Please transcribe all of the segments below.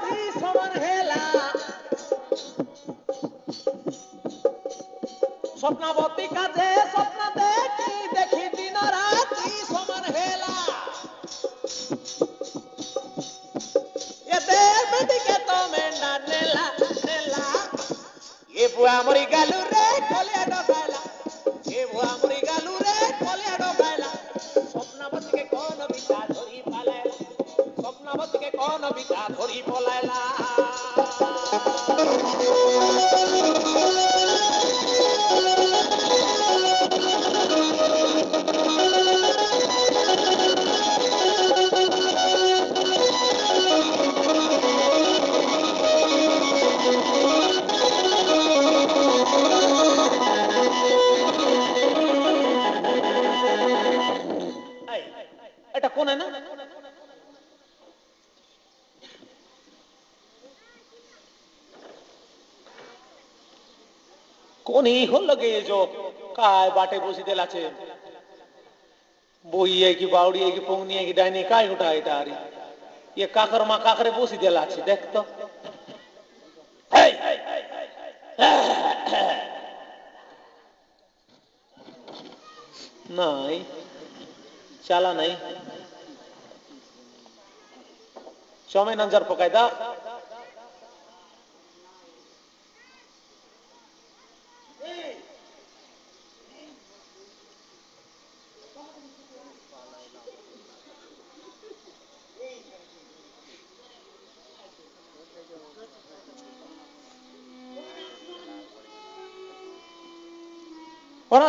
রাতি সমান হেলা স্বপ্নাবতী কাজে স্বপ্ন দেখি দেখি দিন রাতি সমান হেলা এতে বেটিকে তো মেন্ডা নেলা নেলা এ বুয়া মরি গালু রে কলিয়া ডকাইলা এ বুয়া মরি গালু রে কলিয়া ডকাইলা স্বপ্নাবতীকে কোন বিটা ধরি পালাইলা স্বপ্নাবতীকে কোন বিটা ধরি পলাইলা এটা কোন না कोणी हो लगे जो काय बाटे बोसी देलाचे बोई है की बावड़ी है की पोंगनी है की डाइनी काय उठा है तारी ये काकर मा काकरे बोसी देलाचे देख तो नहीं चला नहीं चौमे नंजर पकायदा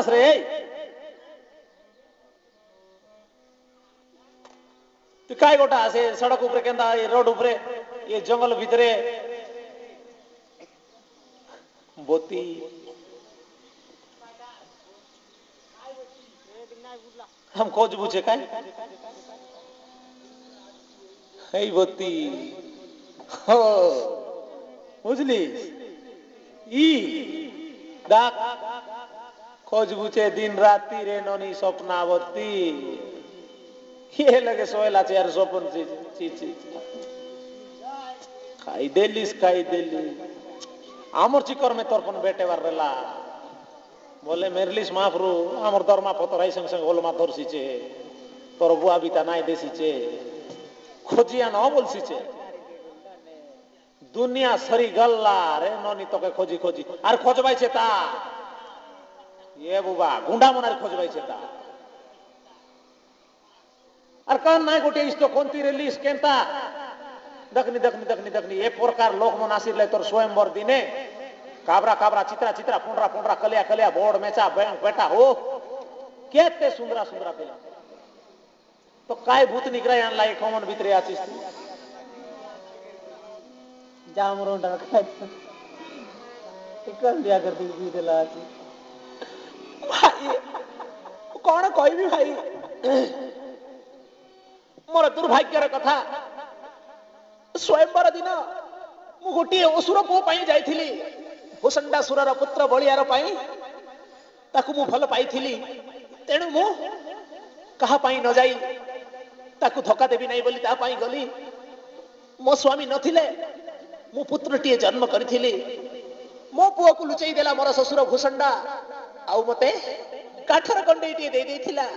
रे तू काय गोटा से सड़क ऊपर केंदा ये रोड ऊपर ये जंगल भीतरे बोती हम खोज बुझे काय हे बोती हो बुझली ई डाक खोज बुझे दिन राती रे नोनी स्वप्नावती ये लगे सोयला यार स्वप्न ची खाई देलिस आमर चिकर में तोर पन बेटे बार रेला बोले मेरलिस माफरू आमर दरमा पतर आई संग संग ओलमा धरसीचे तोर बुआ बिता नाई देसीचे खोजिया न बोलसीचे दुनिया सरी गल्ला रे नोनी तोके खोजी खोजी आर खोजबाइछे ता ये बुबा गुंडा मनार खोजबाइछे ता আর কান নাই গোটে ইsto কোনতি রিলিজ কেনতা দখনি এ প্রকার লোক মনাসির লাই তোর স্বয়ংবর দিনে কাবরা কাবরা চিত্রা পুন্ডরা কলিয়া বোর্ড মেচা বেটা ও কেতে সুন্দরা পেলা তো কাই ভূত নিগরাই আনলা এই কমন ভিতরে আছিস তুই জামরোন্ডা খাই একল দিয়া করতি বিদেলা আছে ভাই কোন কইবি ভাই मोर दुर्भाग्यर कथा स्वयंवर दिन मु गोटे असुर पो पाई जाइथिली भूषंडा सुरर पुत्र बलियार पाई ताकू मु भल पाइथिली तेणु मु कहा पाई न जाई ताकू धक्का देबी नहीं बोली ता पाई गली मो स्वामी नथिले मु पुत्रटिए जन्म करिथिली मो पुओ को लुचई देला मोर ससुर भूषंडा आउ मते काठर कंडेटिए दे देथिला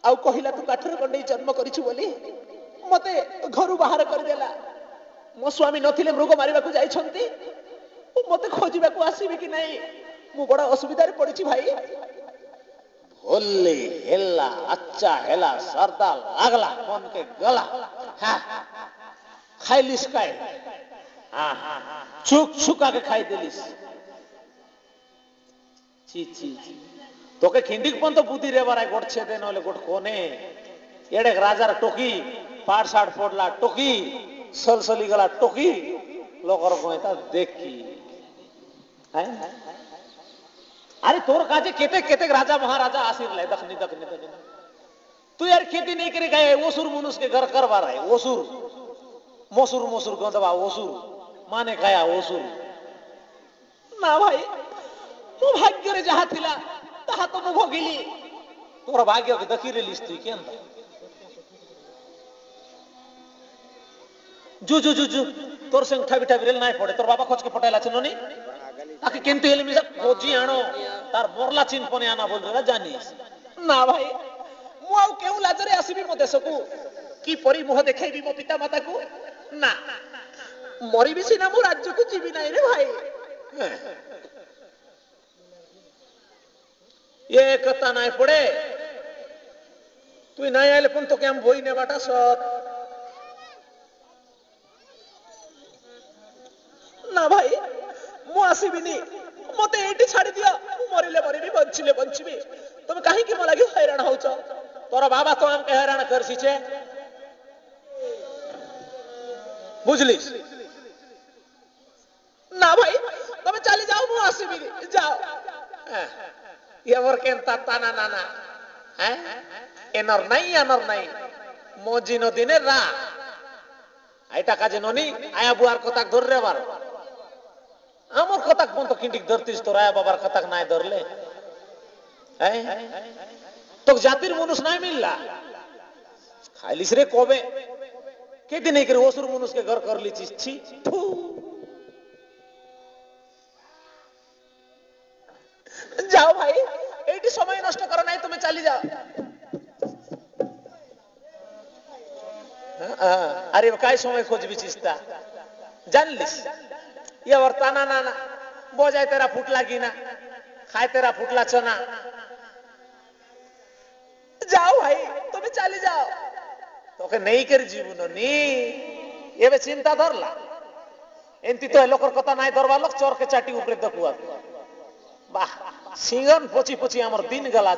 आउ कहिला तू काठर कंडे जन्म करिछु बोली मते घरु बाहर कर देला मो स्वामी नथिले मृग मारिबा को जाई छंती मते खोजिबा को आसीबी कि नहीं मु बड़ा असुविधा रे पड़िछि भाई होले हेला अच्छा हेला सरदा लागला मन के गला हां खाइलिस काय हां छुका के खाई देलिस ची तोके खिंडिक पन तो बुद्धि रे बारा गोट छेदे नले गोट कोने एडे राजार टोकी पाड़ साड़ फोड़ला टोकी सलसली गला टोकी लोकर कोयता देखी हैं अरे तोर काजे केते राजा महाराजा आशीर ले दखनी तू यार खेती नहीं करे गए ओसुर मनुष्य के घर करवा रहे ओसुर मोसुर गंदवा ओसुर माने खाया ओसुर ना भाई मो भाग्य रे जहा थिला ताहा तो मु भोगिली तोर भाग्य के देखि रे लिस्ती केन जु जु जु जु तोर संग ठाबी ठाबी रेल नाही पड़े तोर बाबा खोज के पटाइला छ ननी ताकि केंतु हेले मिसा खोजी आनो तार मोरला चिन पने आना बोल रे जानिस ना भाई मु आउ केउ लाजरे आसीबी मो देशकू की परी मुह देखाइबी मो पिता माता को ना मरी भी सिना मो राज्य को जीवी नाही रे भाई ये कथा नाही पड़े तू नाही आले पण तो के हम बोई ने बाटा सत ना भाई मु आसीबिनी मते एटी छाड़ी दिया मरिले मरिबी बंचिले बंचिबी तुम काहे की मोलागी हैरान होउछ तोरा बाबा तो हमके हैरान करसी छे बुझलिस ना भाई तुम चली जाओ मु आसीबिनी जाओ ये वर केनता ताना नाना हैं एनर नहीं मोजिनो दिने रा आइटा काजे ननी आया बुआर कताक धर रे बार আমার কথা কোন তো কিন্ডিক ধরতিস তোর আয়া বাবার কথা নাই ধরলে তো জাতির মানুষ নাই মিললা খাইলিস রে কবে কে দিন এই করে ওসুর মানুষকে ঘর করলি ছি যাও ভাই এইটি সময় নষ্ট করো নাই তুমি চলি যাও আরে কাই সময় খুঁজবি চিস্তা জানলিস ये वर्ताना ना ना बोझाय तेरा फुटला की ना खाए तेरा फुटला चना जाओ भाई तुम चली जाओ तो के नहीं कर जीवन नी ये बे चिंता धरला एंती तो लोकर कथा नाही धरवा लोक चोर के चाटी ऊपर दकुआ वाह सिंगन पोची पोची हमर दिन गला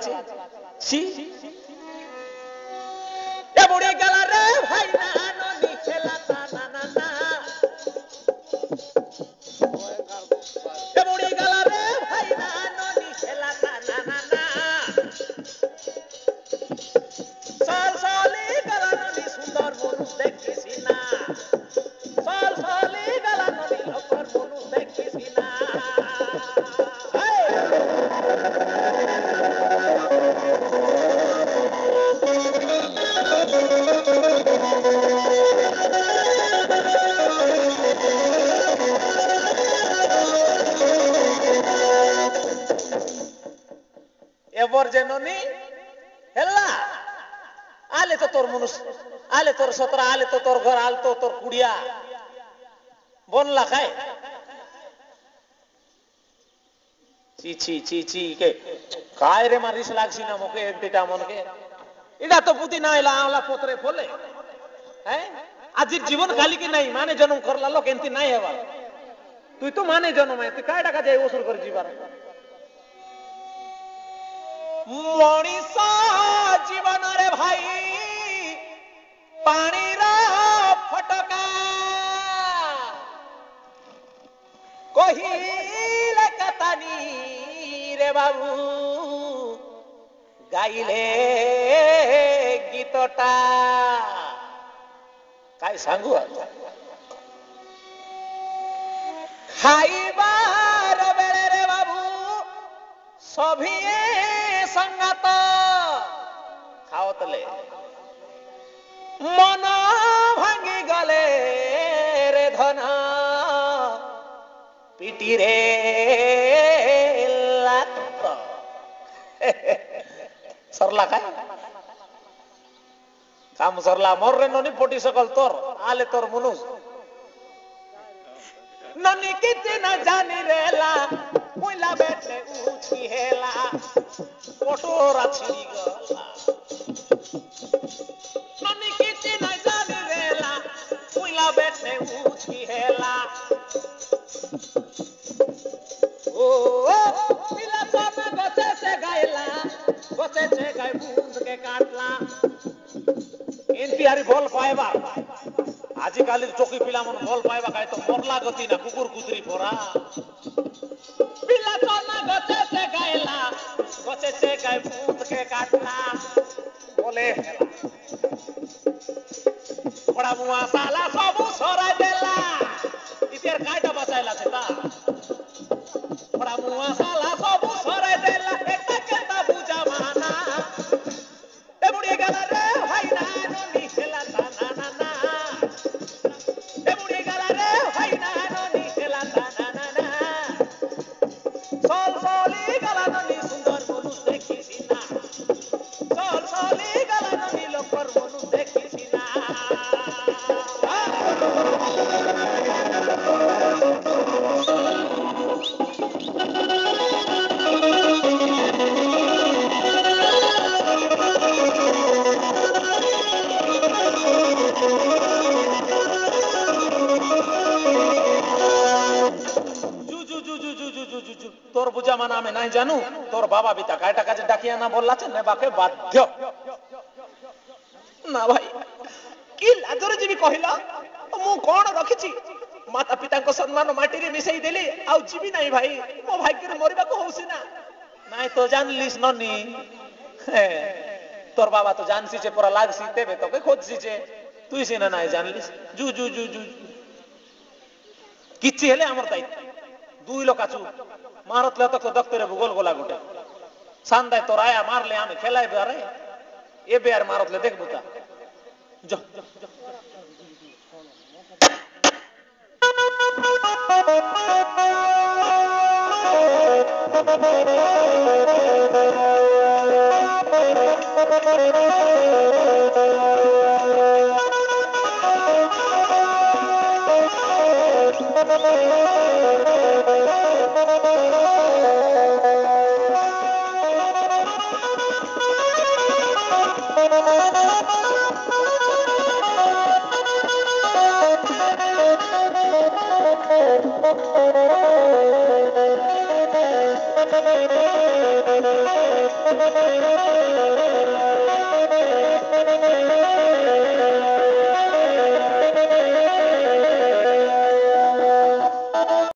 छी ए बुढ़ी गला रे भाई ना नी खेला ना ना ना जननी हेला आले तो तोर मनुष्य आले तोर सतरा आले तो तोर घर आल तो तोर कुड़िया बनला खाए ची के काय रे मारिस लागसी ना मोके एकटा मन के इडा तो बुद्धि ना आला आला पोतरे फोले हैं आज जीवन खाली की नहीं माने जन्म करला लोक एंती नहीं हेवा तू तो माने जन्म है तू काय टाका जाय ओसुर कर जीवार मनीषा जीवन रे भाई पानी रा फटका कहिले कतानी रे बाबू गाइले गीतटा काय सांगू खाइबार बेले रे बाबू सभी संगत खाओतले मन भांगी गले रे धन पिटी रे लात सरला काय काम सरला मोर रे ननी पोटी सकल तोर आले तोर मनुष ननी किती न जानी रेला कोइला बेटे उठी हेला पोटोरा छिड़ी गला ननी किती न जानी रेला कोइला बेटे उठी हेला ओ पिला सोना गसे से गायला गसे से गाय बूंद के काटला एंती हारी बोल पाएबा आजिकाली चौकी पिला मन बोल पाएबा काय तो मोरला गति ना कुकुर कुतरी फोरा पिला सोना गसे से गायला गसे से गाय बूंद के काटला बोले हेला बड़ा मुआ साला सबू सोरा देला इतेर कायटा बचाइला छता बड़ा मुआ साला सबू सोरा देला एकटा केता बुझा माना ए बुढ़ी गला रे भाई ना नी खेला ना ना ना তোর বুঝা মানা আমি নাই জানু তোর বাবা বিতা কায়টা কাজে ডাকিয়া না বললাছে নেবাকে বাধ্য না ভাই কি লাজরে ଯିବି କହିଲ ମୁଁ କଣ ରଖିଛି ମାତା ପିତାଙ୍କ ସମ୍ମାନ ମାଟିରେ ମିଶେଇ ଦେଲି ଆଉ ଯିବି ନାହିଁ ଭାଇ ମୋ ଭାଗ୍ୟରେ ମରିବାକୁ ହଉସି ନା ନାଇଁ ତ ଜାଣିଲିସ୍ ନନି তোর বাবা তো জানছি যে পড়া লাগছি তেবে তোকে খোঁজছি যে তুই সিনা নাই জানলিস জু জু জু জু কিচ্ছি হেলে আমার দায়িত্ব দুই লোক আছু মারতলে তো দপ্তরে ভূগোল গোলা গোটে সান্দায় তোর আয়া মারলে আমি খেলাই বেড়ে এবে আর মারতলে দেখবো তা যা